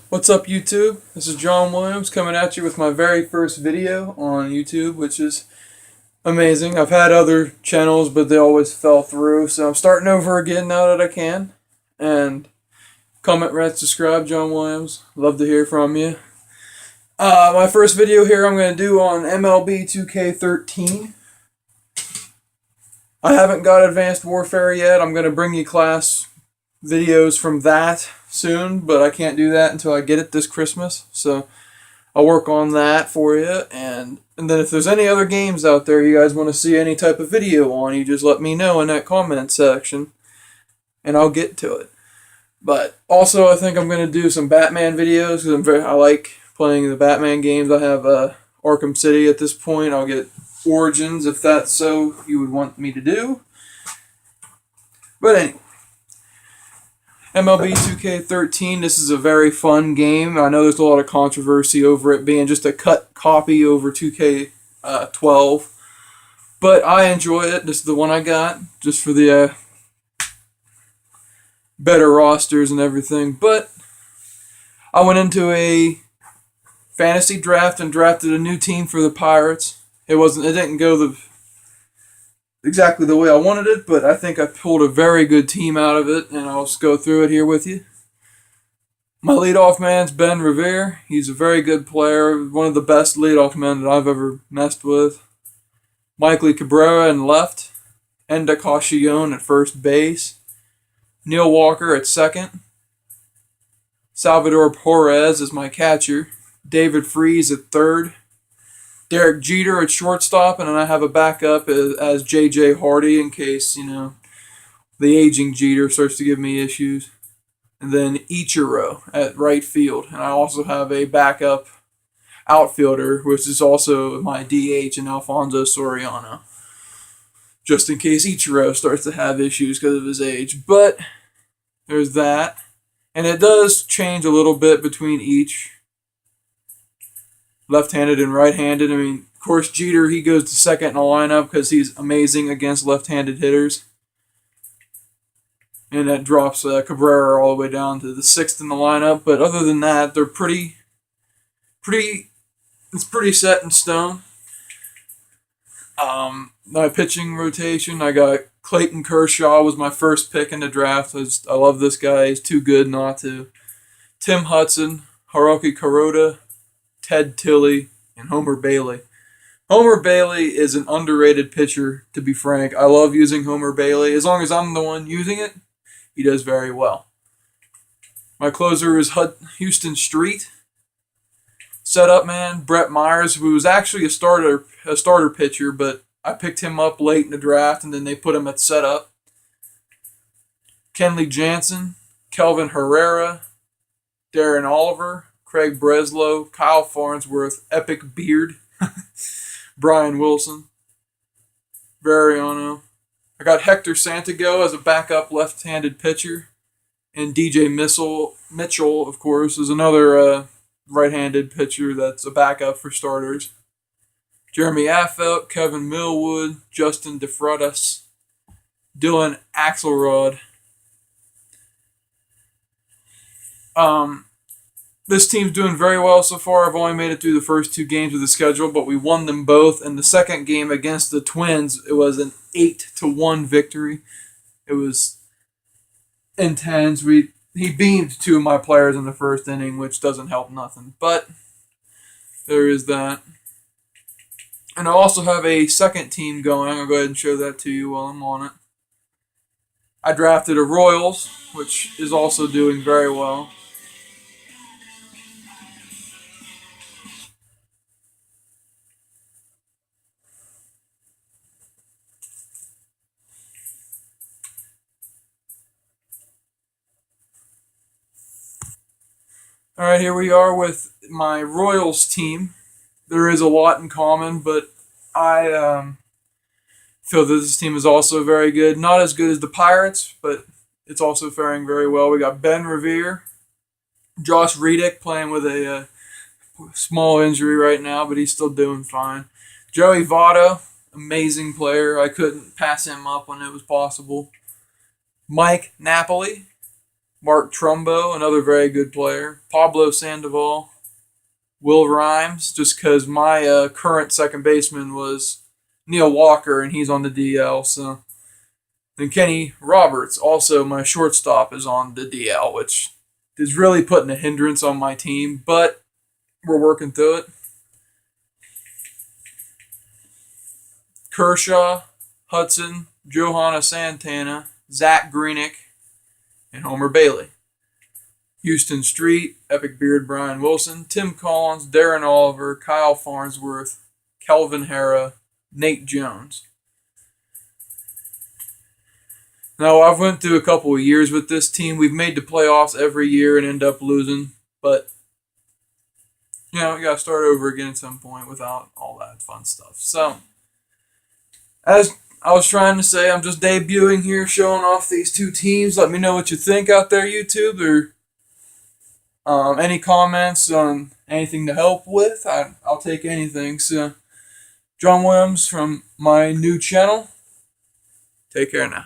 What's up, YouTube? This is John Williams coming at you with my very first video on YouTube, which is amazing. I've had other channels, but they always fell through, so I'm starting over again now that I can. And comment, rate, subscribe, John Williams. Love to hear from you. My first video here I'm going to do on MLB 2K13. I haven't got Advanced Warfare yet. I'm going to bring you class videos from that soon, but I can't do that until I get it this Christmas. So I'll work on that for you, and then if there's any other games out there you guys want to see any type of video on, you just let me know in that comment section, and I'll get to it. But also, I think I'm going to do some Batman videos because I like playing the Batman games. I have Arkham City at this point. I'll get Origins if that's so you would want me to do. But anyway, MLB 2K13, this is a very fun game. I know there's a lot of controversy over it being just a cut copy over 2K12, but I enjoy it. This is the one I got, just for the better rosters and everything. But I went into a fantasy draft and drafted a new team for the Pirates. It didn't go exactly the way I wanted it, but I think I pulled a very good team out of it, and I'll just go through it here with you. My leadoff man's Ben Revere. He's a very good player, one of the best leadoff men that I've ever messed with. Mikey Cabrera in left, Enda Cauchillon at first base, Neil Walker at second, Salvador Perez is my catcher, David Freese at third, Derek Jeter at shortstop, and then I have a backup as J.J. Hardy in case, the aging Jeter starts to give me issues. And then Ichiro at right field. And I also have a backup outfielder, which is also my DH, and Alfonso Soriano, just in case Ichiro starts to have issues because of his age. But there's that. And it does change a little bit between each. Left-handed and right-handed. I mean, of course, Jeter, he goes to second in the lineup because he's amazing against left-handed hitters. And that drops Cabrera all the way down to the sixth in the lineup. But other than that, they're it's pretty set in stone. My pitching rotation, I got Clayton Kershaw was my first pick in the draft. I love this guy. He's too good not to. Tim Hudson, Haruki Kuroda, Ted Tilley, and Homer Bailey. Homer Bailey is an underrated pitcher, to be frank. I love using Homer Bailey. As long as I'm the one using it, he does very well. My closer is Houston Street. Setup man, Brett Myers, who was actually a starter pitcher, but I picked him up late in the draft, and then they put him at setup. Kenley Jansen, Kelvin Herrera, Darren Oliver, Craig Breslow, Kyle Farnsworth, Epic Beard, Brian Wilson, Variano. I got Hector Santiago as a backup left-handed pitcher, and DJ Mitchell, of course, is another right-handed pitcher that's a backup for starters. Jeremy Affeldt, Kevin Millwood, Justin DeFreitas, Dylan Axelrod. This team's doing very well so far. I've only made it through the first two games of the schedule, but we won them both. And the second game against the Twins, it was an 8-1 victory. It was intense. He beamed two of my players in the first inning, which doesn't help nothing. But there is that. And I also have a second team going. I'll go ahead and show that to you while I'm on it. I drafted a Royals, which is also doing very well. Alright, here we are with my Royals team. There is a lot in common, but I feel that this team is also very good. Not as good as the Pirates, but it's also faring very well. We got Ben Revere, Josh Reddick playing with a small injury right now, but he's still doing fine. Joey Votto, amazing player. I couldn't pass him up when it was possible. Mike Napoli, Mark Trumbo, another very good player. Pablo Sandoval. Will Rhymes, just because my current second baseman was Neil Walker, and he's on the DL. So then Kenny Roberts, also my shortstop, is on the DL, which is really putting a hindrance on my team, but we're working through it. Kershaw, Hudson, Johanna Santana, Zach Greenick, and Homer Bailey. Houston Street, Epic Beard Brian Wilson, Tim Collins, Darren Oliver, Kyle Farnsworth, Kelvin Hara, Nate Jones. Now, I've went through a couple of years with this team. We've made the playoffs every year and end up losing, but you got to start over again at some point without all that fun stuff. So, as I was trying to say, I'm just debuting here, showing off these two teams. Let me know what you think out there, YouTube, or any comments on anything to help with. I'll take anything. So, John Williams from my new channel. Take care now.